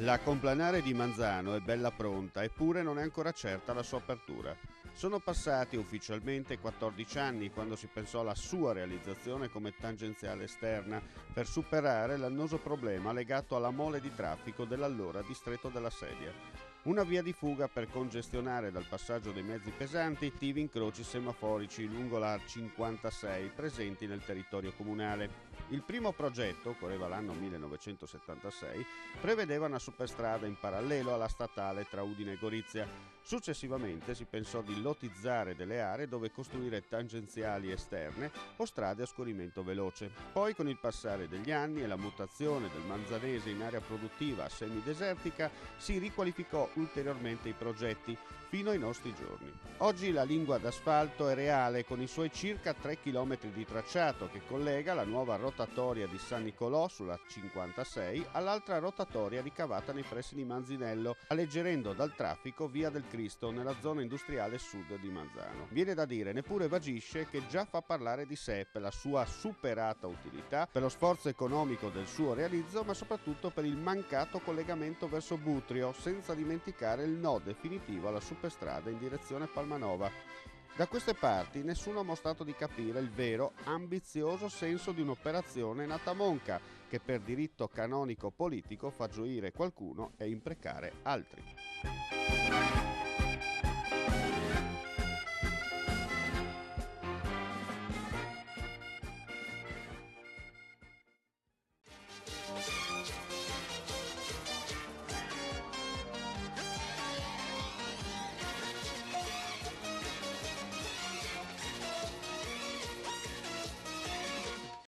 La complanare di Manzano è bella pronta, eppure non è ancora certa la sua apertura. Sono passati ufficialmente 14 anni quando si pensò alla sua realizzazione come tangenziale esterna per superare l'annoso problema legato alla mole di traffico dell'allora distretto della Sedia. Una via di fuga per congestionare dal passaggio dei mezzi pesanti attivi incroci semaforici lungo la 56 presenti nel territorio comunale. Il primo progetto, correva l'anno 1976, prevedeva una superstrada in parallelo alla statale tra Udine e Gorizia. Successivamente si pensò di lotizzare delle aree dove costruire tangenziali esterne o strade a scorrimento veloce. Poi, con il passare degli anni e la mutazione del Manzanese in area produttiva semidesertica, si riqualificò ulteriormente i progetti fino ai nostri giorni. Oggi la lingua d'asfalto è reale con i suoi circa 3 km di tracciato che collega la nuova rotatoria di San Nicolò sulla 56 all'altra rotatoria ricavata nei pressi di Manzinello, alleggerendo dal traffico via del Cristo nella zona industriale sud di Manzano. Viene da dire, neppure vagisce, che già fa parlare di sé per la sua superata utilità, per lo sforzo economico del suo realizzo, ma soprattutto per il mancato collegamento verso Butrio, senza dimenticare il no definitivo alla superstrada in direzione Palmanova. Da queste parti nessuno ha mostrato di capire il vero, ambizioso senso di un'operazione nata monca, che per diritto canonico politico fa gioire qualcuno e imprecare altri.